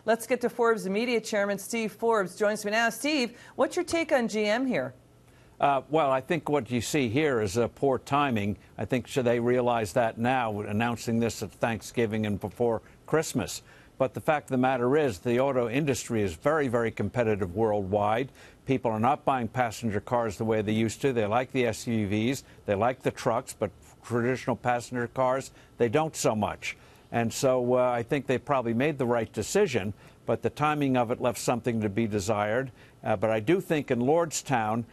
Let's get to Forbes Media Chairman Steve Forbes joins me now. Steve, what's your take on GM here? Well, I think what you see here is poor timing. I think should they realize that now, announcing this at Thanksgiving and before Christmas. But the fact of the matter is the auto industry is very, very competitive worldwide. People are not buying passenger cars the way they used to. They like the SUVs. They like the trucks, but traditional passenger cars, they don't so much. And so I think they probably made the right decision, but the timing of it left something to be desired. But I do think in Lordstown,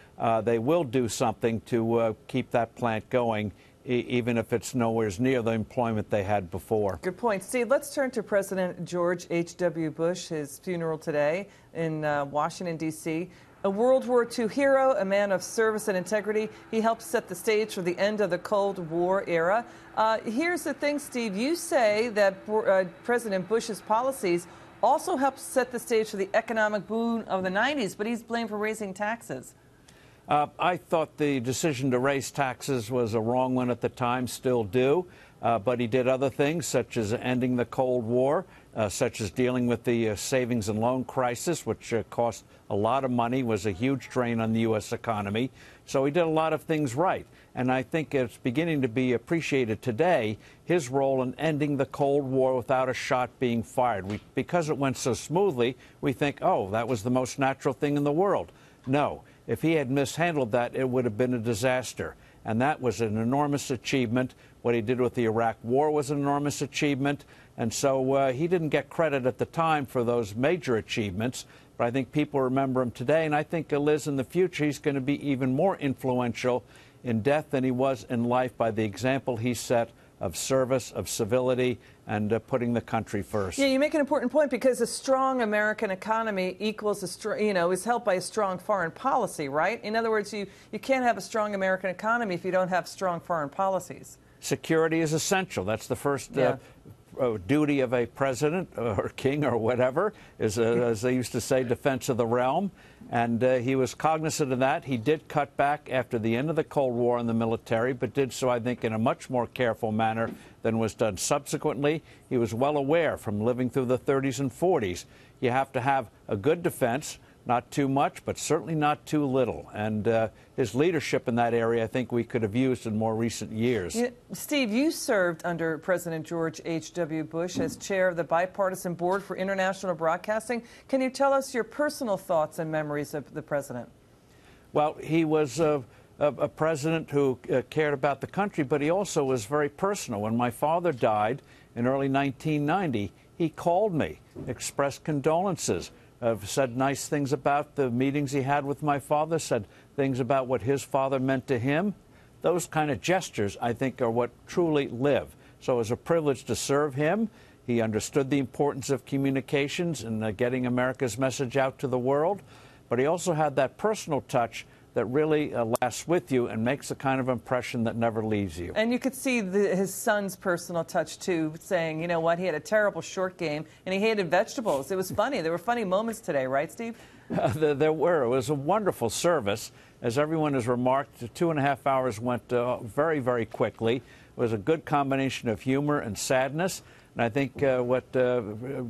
they will do something to keep that plant going, even if it's nowhere near the employment they had before. Good point. Steve, let's turn to President George H.W. Bush, his funeral today in Washington, D.C. A World War II hero, a man of service and integrity. He helped set the stage for the end of the Cold War era. Here's the thing, Steve. You say that President Bush's policies also helped set the stage for the economic boom of the 90s, but he's blamed for raising taxes. I thought the decision to raise taxes was a wrong one at the time, still do. But he did other things, such as ending the Cold War, such as dealing with the savings and loan crisis, which cost a lot of money, was a huge drain on the U.S. economy. So he did a lot of things right. And I think it's beginning to be appreciated today, his role in ending the Cold War without a shot being fired. Because it went so smoothly, we think, oh, that was the most natural thing in the world. No. If he had mishandled that, it would have been a disaster. And that was an enormous achievement. What he did with the Iraq War was an enormous achievement. And so he didn't get credit at the time for those major achievements. But I think people remember him today. And I think, Liz, in the future, he's going to be even more influential in death than he was in life by the example he set of service, of civility, and putting the country first. Yeah, you make an important point, because a strong American economy equals is helped by a strong foreign policy, right? In other words, you can't have a strong American economy if you don't have strong foreign policies. Security is essential. That's the first duty of a president or king or whatever, is, as they used to say, defense of the realm. And he was cognizant of that. He did cut back after the end of the Cold War in the military, but did so, I think, in a much more careful manner than was done subsequently. He was well aware from living through the 30s and 40s, you have to have a good defense, not too much, but certainly not too little. And his leadership in that area, I think we could have used in more recent years. Steve, you served under President George H.W. Bush as chair of the Bipartisan Board for International Broadcasting. Can you tell us your personal thoughts and memories of the president? Well, he was a president who cared about the country, but he also was very personal. When my father died in early 1990, he called me, expressed condolences, said nice things about the meetings he had with my father, said things about what his father meant to him. Those kind of gestures, I think, are what truly live. So it was a privilege to serve him. He understood the importance of communications and getting America's message out to the world. But he also had that personal touch that really lasts with you and makes the kind of impression that never leaves you. And you could see his son's personal touch, too, saying, you know what, he had a terrible short game and he hated vegetables. It was funny. There were funny moments today, right, Steve? There were. It was a wonderful service. As everyone has remarked, 2.5 hours went very, very quickly. It was a good combination of humor and sadness. And I think what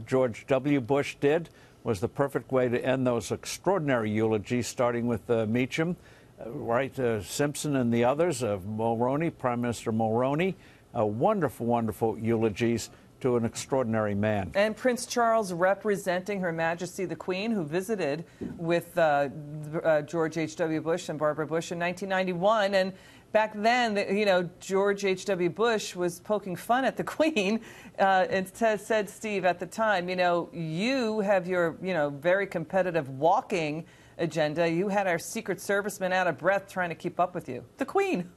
George W. Bush did was the perfect way to end those extraordinary eulogies, starting with Meacham, Simpson and the others, Mulroney, Prime Minister Mulroney. Wonderful, wonderful eulogies to an extraordinary man. And Prince Charles representing Her Majesty the Queen, who visited with George H.W. Bush and Barbara Bush in 1991. And back then, George H.W. Bush was poking fun at the Queen and said, Steve, at the time, you have your, very competitive walking agenda. You had our Secret Servicemen out of breath trying to keep up with you. The Queen.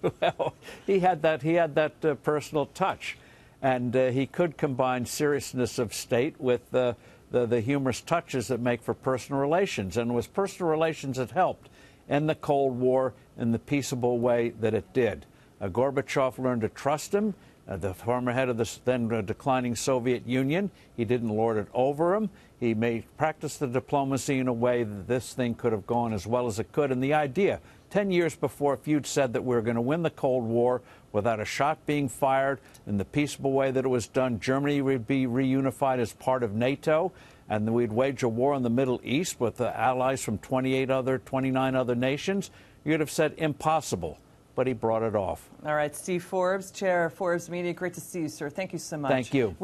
Well, he had that personal touch. And he could combine seriousness of state with the humorous touches that make for personal relations. And it was personal relations that helped end the Cold War in the peaceable way that it did. Gorbachev learned to trust him, the former head of the then declining Soviet Union. He didn't lord it over him. He practiced the diplomacy in a way that this thing could have gone as well as it could. And the idea 10 years before, if you'd said that we were going to win the Cold War without a shot being fired in the peaceable way that it was done, Germany would be reunified as part of NATO, and then we'd wage a war in the Middle East with the allies from 29 other nations, you'd have said impossible. But he brought it off. All right, Steve Forbes, Chair of Forbes Media. Great to see you, sir. Thank you so much. Thank you.